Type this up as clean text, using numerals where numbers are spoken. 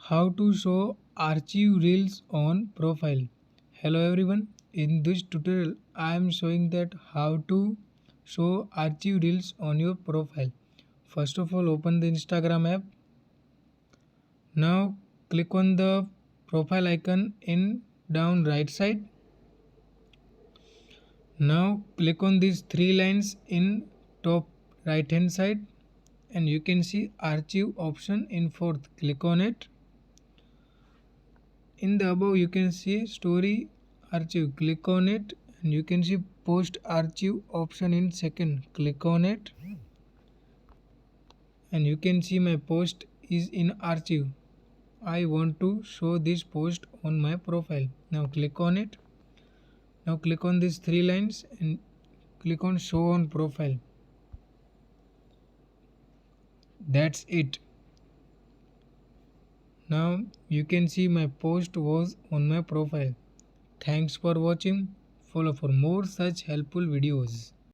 How to show archive reels on profile. Hello everyone. In this tutorial I am showing that how to show archive reels on your profile. First of all, open the Instagram app. Now click on the profile icon in down right side. Now click on these three lines in top right hand side and you can see archive option in fourth. Click on it. In the above you can see story archive. Click on it and you can see post archive option in second. Click on it and you can see my post is in archive. I want to show this post on my profile. Now click on it. Now click on these three lines and click on show on profile. That's it. Now you can see my post was on my profile. Thanks for watching. Follow for more such helpful videos.